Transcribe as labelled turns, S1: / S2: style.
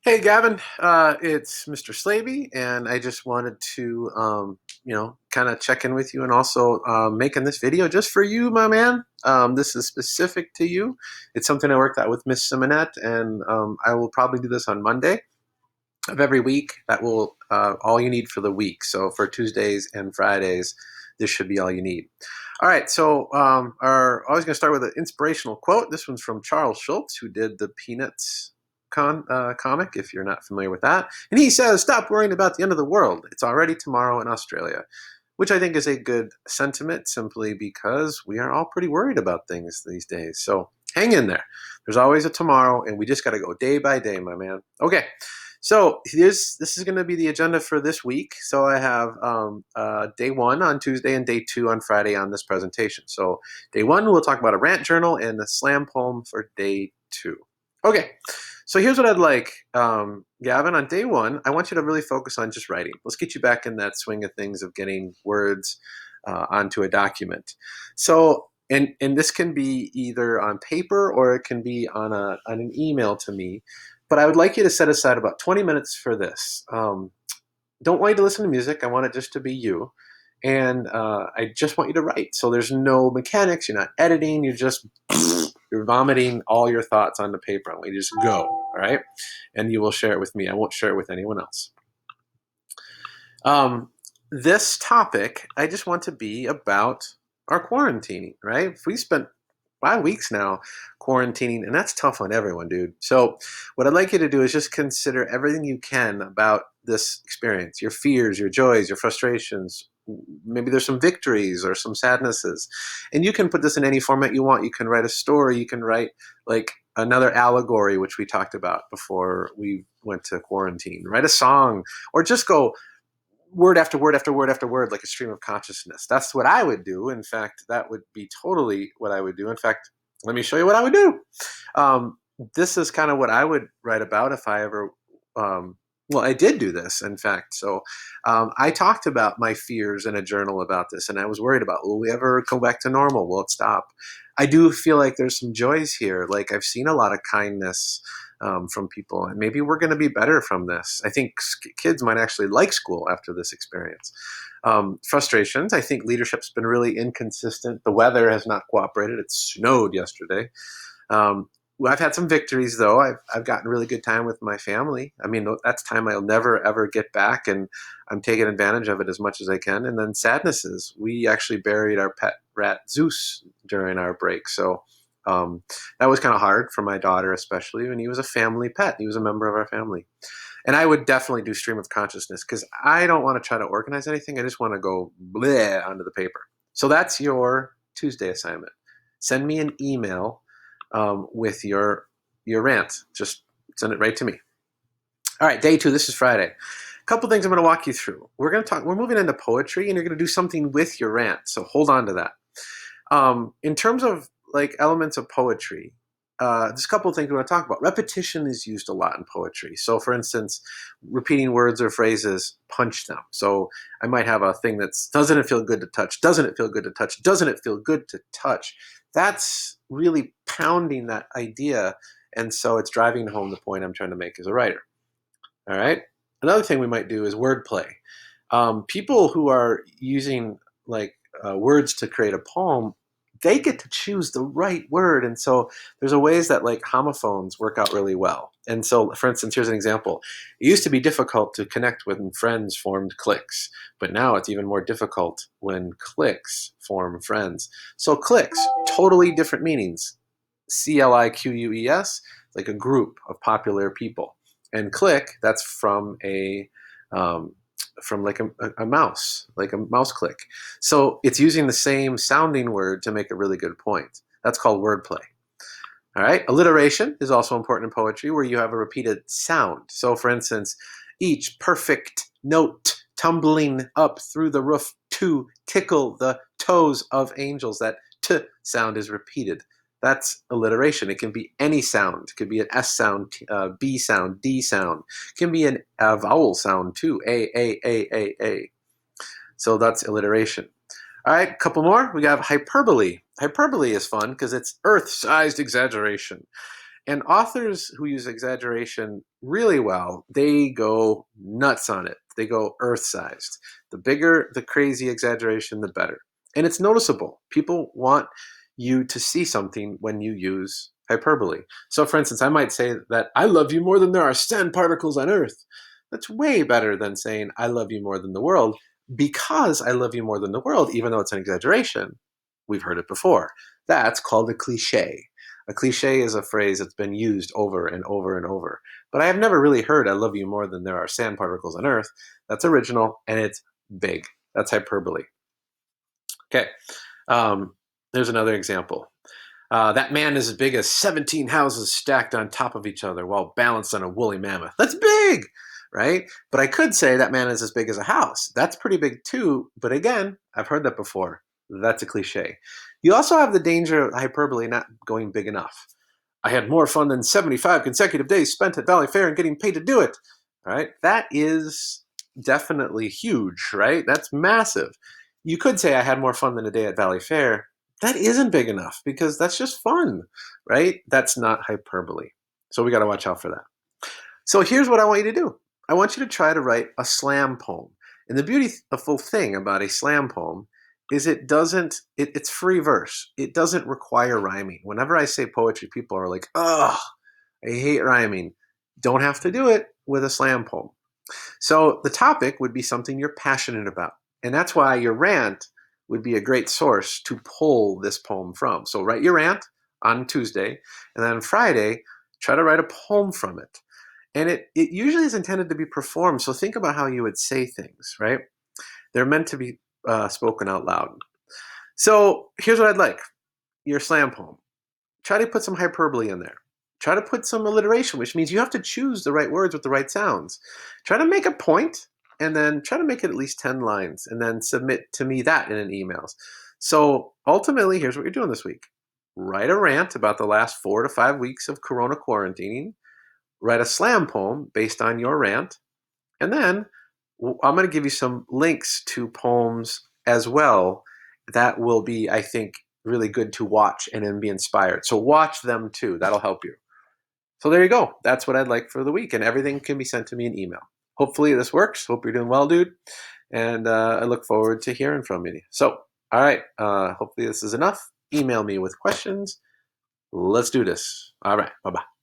S1: Hey Gavin, it's Mr. Slavey, and I just wanted to, kind of check in with you, and also making this video just for you, my man. This is specific to you. It's something I worked out with Miss Simonette, and I will probably do this on Monday of every week. That will all you need for the week. So for Tuesdays and Fridays, this should be all you need. All right, so I was going to start with an inspirational quote. This one's from Charles Schultz, who did the Peanuts comic, if you're not familiar with that. And he says, "Stop worrying about the end of the world. It's already tomorrow in Australia," which I think is a good sentiment simply because we are all pretty worried about things these days. So hang in there. There's always a tomorrow, and we just got to go day by day, my man. Okay. So this is going to be the agenda for this week. So I have day one on Tuesday and day two on Friday on this presentation. So day one, we'll talk about a rant journal and the slam poem for day two. Okay, so here's what I'd like, Gavin. On day one, I want you to really focus on just writing. Let's get you back in that swing of things of getting words onto a document. So, and this can be either on paper or it can be on an email to me. But I would like you to set aside about 20 minutes for this. Don't want you to listen to music. I want it just to be you. And I just want you to write. So there's no mechanics. You're not editing. You're just you're vomiting all your thoughts onto paper. I want you to just go. All right. And you will share it with me. I won't share it with anyone else. This topic, I just want to be about our quarantining, right? We spent 5 weeks now quarantining, and that's tough on everyone, dude. So what I'd like you to do is just consider everything you can about this experience, your fears, your joys, your frustrations. Maybe there's some victories or some sadnesses. And you can put this in any format you want. You can write a story. You can write like another allegory, which we talked about before we went to quarantine. Write a song, or just go word after word after word after word like a stream of consciousness. That's what I would do. In fact, that would be totally what I would do. In fact, let me show you what I would do. This is kind of what I would write about if I ever, well, I did do this, in fact. So I talked about my fears in a journal about this, and I was worried about, will we ever go back to normal? Will it stop? I do feel like there's some joys here. Like I've seen a lot of kindness from people, and maybe we're going to be better from this. I think kids might actually like school after this experience. Frustrations, I think leadership's been really inconsistent. The weather has not cooperated. It snowed yesterday. Well, I've had some victories, though. I've gotten really good time with my family. I mean, that's time I'll never, ever get back, and I'm taking advantage of it as much as I can. And then sadnesses. We actually buried our pet rat, Zeus, during our break. So that was kind of hard for my daughter, especially when he was a family pet. He was a member of our family. And I would definitely do stream of consciousness because I don't want to try to organize anything. I just want to go bleh onto the paper. So that's your Tuesday assignment. Send me an email with your rant. Just send it right to me. All right, day two. This is Friday. A couple things I'm going to walk you through. We're moving into poetry, and you're going to do something with your rant. So hold on to that. In terms of like elements of poetry, there's a couple of things we want to talk about. Repetition is used a lot in poetry. So for instance, repeating words or phrases punch them. So I might have a thing that's, doesn't it feel good to touch? Doesn't it feel good to touch? Doesn't it feel good to touch? That's really pounding that idea. And so it's driving home the point I'm trying to make as a writer. All right. Another thing we might do is wordplay. People who are using like words to create a poem, they get to choose the right word. And so there's a ways that like homophones work out really well. And so, for instance, here's an example. It used to be difficult to connect when friends formed cliques, but now it's even more difficult when cliques form friends. So cliques, totally different meanings. CLIQUES, like a group of popular people. And click, that's from like a mouse, like a mouse click. So it's using the same sounding word to make a really good point. That's called wordplay. All right. Alliteration is also important in poetry where you have a repeated sound. So for instance, each perfect note tumbling up through the roof to tickle the toes of angels. That t sound is repeated. That's alliteration. It can be any sound. It could be an S sound, B sound, D sound. It can be a vowel sound too, A. So that's alliteration. All right, a couple more. We have hyperbole. Hyperbole is fun because it's Earth-sized exaggeration. And authors who use exaggeration really well, they go nuts on it. They go earth-sized. The bigger the crazy exaggeration, the better. And it's noticeable. People want you to see something when you use hyperbole. So, for instance, I might say that I love you more than there are sand particles on Earth. That's way better than saying I love you more than the world, because I love you more than the world, even though it's an exaggeration. We've heard it before. That's called a cliche. A cliche is a phrase that's been used over and over and over. But I have never really heard I love you more than there are sand particles on Earth. That's original and it's big. That's hyperbole. Okay, there's another example. That man is as big as 17 houses stacked on top of each other while balanced on a woolly mammoth. That's big, right? But I could say that man is as big as a house. That's pretty big too. But again, I've heard that before. That's a cliche. You also have the danger of hyperbole not going big enough. I had more fun than 75 consecutive days spent at Valley Fair and getting paid to do it. All right, that is definitely huge, right? That's massive. You could say I had more fun than a day at Valley Fair. That isn't big enough because that's just fun, right? That's not hyperbole. So we got to watch out for that. So here's what I want you to do. I want you to try to write a slam poem. And the beautiful thing about a slam poem is it's free verse. It doesn't require rhyming. Whenever I say poetry, people are like, oh, I hate rhyming. Don't have to do it with a slam poem. So the topic would be something you're passionate about. And that's why your rant would be a great source to pull this poem from. So write your rant on Tuesday, and then on Friday, try to write a poem from it. And it usually is intended to be performed. So think about how you would say things, right? They're meant to be spoken out loud. So here's what I'd like. Your slam poem. Try to put some hyperbole in there. Try to put some alliteration, which means you have to choose the right words with the right sounds. Try to make a point, and then try to make it at least 10 lines, and then submit to me that in an email. So ultimately, here's what you're doing this week. Write a rant about the last 4 to 5 weeks of Corona quarantining. Write a slam poem based on your rant, and then I'm going to give you some links to poems as well that will be, I think, really good to watch and then be inspired. So watch them too. That'll help you. So there you go. That's what I'd like for the week, and everything can be sent to me in email. Hopefully this works. Hope you're doing well, dude. And I look forward to hearing from you. So, all right. Hopefully this is enough. Email me with questions. Let's do this. All right. Bye-bye.